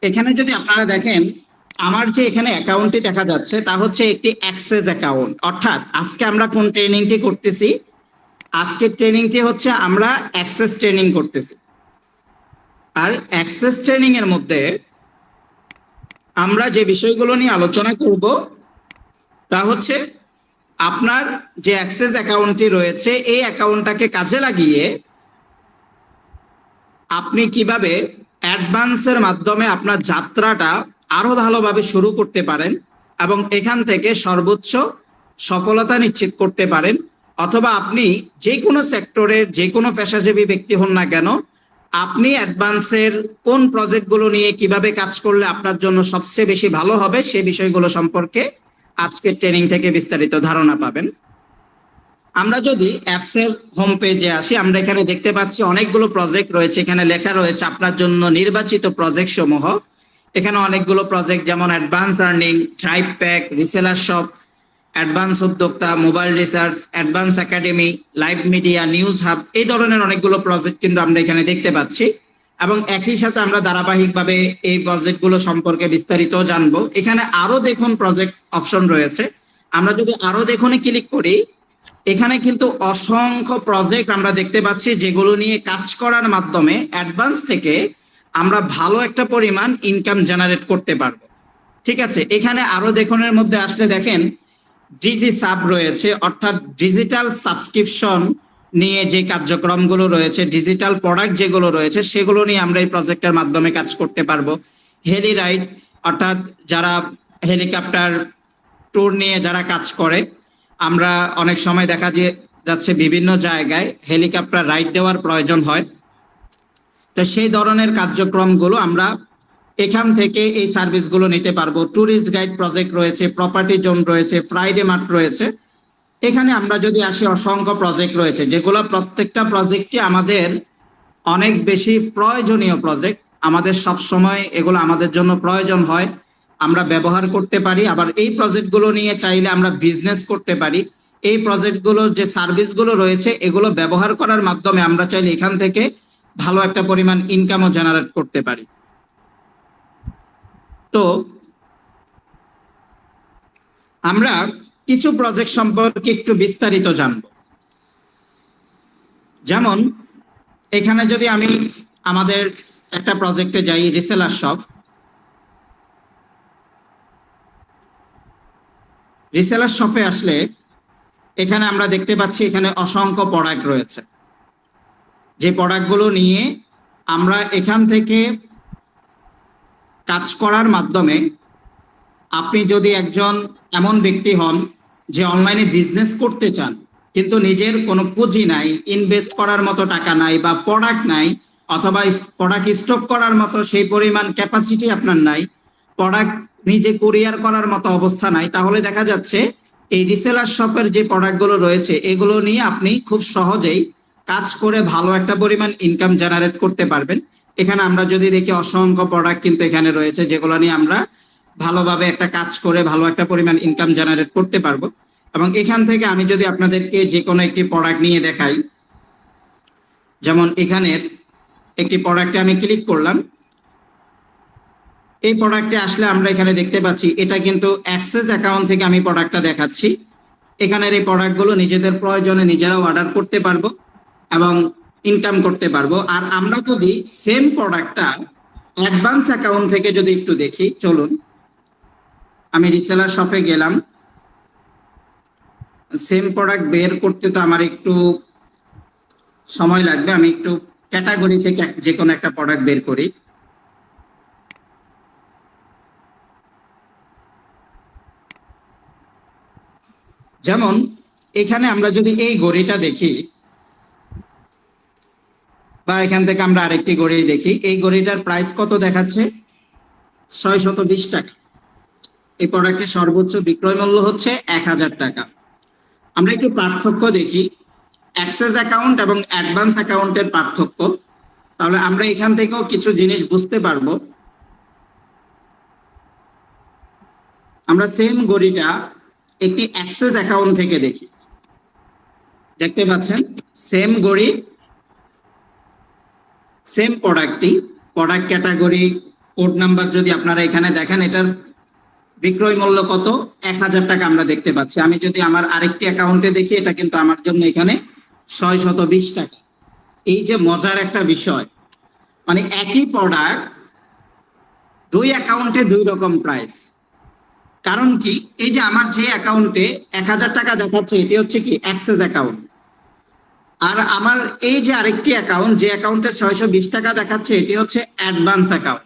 এখানে যদি আপনারা দেখেন, আমার যে এখানে অ্যাকাউন্টটি দেখা যাচ্ছে তা হচ্ছে একটি অ্যাক্সেস অ্যাকাউন্ট। অর্থাৎ আজকে আমরা কোন ট্রেনিংটি করতেছি? আজকের ট্রেনিংটি হচ্ছে আমরা অ্যাক্সেস ট্রেনিং করতেছি। আর অ্যাক্সেস ট্রেনিং এর মধ্যে আমরা যে বিষয়গুলো নিয়ে আলোচনা করব তা হচ্ছে আপনার যে অ্যাক্সেস অ্যাকাউন্টটি রয়েছে এই অ্যাকাউন্টটাকে কাজে লাগিয়ে আপনি কিভাবে অ্যাডভান্সের মাধ্যমে আপনার যাত্রাটা আরো ভালোভাবে শুরু করতে পারেন এবং এখান থেকে সর্বোচ্চ সফলতা নিশ্চিত করতে পারেন। অথবা আপনি যে কোনো সেক্টরের যে কোনো পেশাজীবী ব্যক্তি হন না কেন, আপনি অ্যাডভান্সের কোন প্রজেক্টগুলো নিয়ে কিভাবে কাজ করলে আপনার জন্য সবচেয়ে বেশি ভালো হবে সেই বিষয়গুলো সম্পর্কে আজকের ট্রেনিং থেকে বিস্তারিত ধারণা পাবেন। আমরা যদি অ্যাপস এর হোম পেজে আসি, আমরা এখানে দেখতে পাচ্ছি অনেকগুলো প্রজেক্ট রয়েছে। এখানে লেখা রয়েছে আপনার জন্য নির্বাচিত প্রজেক্ট সমূহ। এখানে অনেকগুলো প্রজেক্ট যেমন advance earning, tribe pack, reseller shop, advance উদ্যোক্তা, mobile research, advance academy, live media, news hub, এই ধরনের অনেকগুলো প্রজেক্ট কিন্তু আমরা এখানে দেখতে পাচ্ছি। এবং একই সাথে আমরা ধারাবাহিকভাবে এই প্রজেক্টগুলো সম্পর্কে বিস্তারিত জানবো। এখানে আরো দেখুন প্রজেক্ট অপশন রয়েছে। আমরা যদি আরো দেখুনে ক্লিক করি, এখানে কিন্তু অসংখ্য প্রজেক্ট আমরা দেখতে পাচ্ছি যেগুলো নিয়ে কাজ করার মাধ্যমে অ্যাডভান্স থেকে আমরা ভালো একটা পরিমাণ ইনকাম জেনারেট করতে পারবো। ঠিক আছে, এখানে আরো দেখুনের মধ্যে আসলে দেখেন ডিজি সাব রয়েছে, অর্থাৎ ডিজিটাল সাবস্ক্রিপশন নিয়ে যে কার্যক্রমগুলো রয়েছে, ডিজিটাল প্রোডাক্ট যেগুলো রয়েছে সেগুলো নিয়ে আমরা এই প্রজেক্টের মাধ্যমে কাজ করতে পারবো। হেলি রাইড, অর্থাৎ যারা হেলিকপ্টার ট্যুর নিয়ে যারা কাজ করে, আমরা অনেক সময় দেখা যাচ্ছে বিভিন্ন জায়গায় হেলিকপ্টার রাইড দেওয়ার প্রয়োজন হয়। তো সেই ধরনের কার্যক্রমগুলো আমরা এখান থেকে এই সার্ভিসগুলো নিতে পারবো। ট্যুরিস্ট গাইড প্রজেক্ট রয়েছে, প্রপার্টি জোন রয়েছে, ফ্রাইডে মার্ট রয়েছে। এখানে আমরা যদি আসি অসংখ্য প্রজেক্ট রয়েছে যেগুলো প্রত্যেকটা প্রজেক্টই আমাদের অনেক বেশি প্রয়োজনীয় প্রজেক্ট। আমাদের সব সময় এগুলো আমাদের জন্য প্রয়োজন হয়, আমরা ব্যবহার করতে পারি। আবার এই প্রজেক্টগুলো নিয়ে চাইলে আমরা বিজনেস করতে পারি। এই প্রজেক্টগুলোর যে সার্ভিসগুলো রয়েছে এগুলো ব্যবহার করার মাধ্যমে আমরা চাইলে এখান থেকে ভালো একটা পরিমাণ ইনকামও জেনারেট করতে পারি। তো আমরা কিছু প্রজেক্ট সম্পর্কে একটু বিস্তারিত জানব। যেমন এখানে যদি আমি আমাদের একটা প্রজেক্টে যাই, রিসেলার শপ। রিসেলার শপে আসলে এখানে আমরা দেখতে পাচ্ছি এখানে অসংখ্য প্রোডাক্ট রয়েছে। যে প্রোডাক্টগুলো নিয়ে আমরা এখান থেকে কাজ করার মাধ্যমে আপনি যদি একজন এমন ব্যক্তি হন যে অনলাইনে বিজনেস করতে চান কিন্তু নিজের কোনো পুঁজি নাই, ইনভেস্ট করার মতো টাকা নাই, বা প্রোডাক্ট নাই, অথবা প্রোডাক্ট স্টক করার মতো সেই পরিমাণ ক্যাপাসিটি আপনার নাই, প্রোডাক্ট নিজে কুরিয়ার করার মতো অবস্থা নাই, তাহলে দেখা যাচ্ছে এই রিসেলার শপের যে প্রোডাক্টগুলো রয়েছে এগুলো নিয়ে আপনি খুব সহজেই কাজ করে ভালো একটা পরিমাণ ইনকাম জেনারেট করতে পারবেন। এখানে আমরা যদি দেখি অসংখ্য প্রোডাক্ট কিন্তু এখানে রয়েছে যেগুলো নিয়ে আমরা ভালোভাবে একটা কাজ করে ভালো একটা পরিমাণ ইনকাম জেনারেট করতে পারবো। এবং এখান থেকে আমি যদি আপনাদেরকে যে কোনো একটি প্রোডাক্ট নিয়ে দেখাই, যেমন এখানের একটি প্রোডাক্টে আমি ক্লিক করলাম, এই প্রোডাক্টে আসলে আমরা এখানে দেখতে পাচ্ছি এটা কিন্তু অ্যাক্সেস অ্যাকাউন্ট থেকে আমি প্রোডাক্টটা দেখাচ্ছি। এখানের এই প্রোডাক্টগুলো নিজেদের প্রয়োজনে নিজেরাও অর্ডার করতে পারবো এবং ইনকাম করতে পারবো। আর আমরা যদি সেম প্রোডাক্টটা অ্যাডভান্স অ্যাকাউন্ট থেকে যদি একটু দেখি, চলুন আমি রিসেলার শপে গেলাম। সেম প্রোডাক্ট বের করতে তো আমার একটু সময় লাগবে, আমি একটু ক্যাটাগরি থেকে যে কোনো একটা প্রোডাক্ট বের করি। যেমন এখানে আমরা যদি এই ঘড়িটা দেখি, বা এখান থেকে আমরা আরেকটি ঘড়ি দেখি, এই ঘড়িটার প্রাইস কত দেখাচ্ছে? 620 টাকা। এই প্রোডাক্টের সর্বোচ্চ বিক্রয় মূল্য হচ্ছে 1000 টাকা। আমরা একটু পার্থক্য দেখি অ্যাক্সেস অ্যাকাউন্ট এবং অ্যাডভান্স অ্যাকাউন্টের পার্থক্য, তাহলে আমরা এখান থেকেও কিছু জিনিস বুঝতে পারবো। আমরা সেম ঘড়িটা একটি অ্যাক্সেস অ্যাকাউন্ট থেকে দেখি, দেখতে পাচ্ছেন সেম ঘড়ি, সেম প্রোডাক্টটি, প্রোডাক্ট ক্যাটাগরি, কোড নাম্বার যদি আপনারা এখানে দেখেন, এটার বিক্রয় মূল্য কত, 1000 টাকা আমরা দেখতে পাচ্ছি। আমি যদি আমার আরেকটি অ্যাকাউন্টে দেখি, এটা কিন্তু আমার জন্য এখানে 620 টাকা। এই যে মজার একটা বিষয়, মানে একই প্রোডাক্ট দুই অ্যাকাউন্টে দুই রকম প্রাইস। কারণ কি, এই যে আমার যে অ্যাকাউন্টে 1000 টাকা দেখাচ্ছে, এটি হচ্ছে কি অ্যাক্সেস অ্যাকাউন্ট। আর আমার এই যে আরেকটি অ্যাকাউন্ট, যে অ্যাকাউন্টে 620 টাকা দেখাচ্ছে, এটি হচ্ছে অ্যাডভান্স অ্যাকাউন্ট।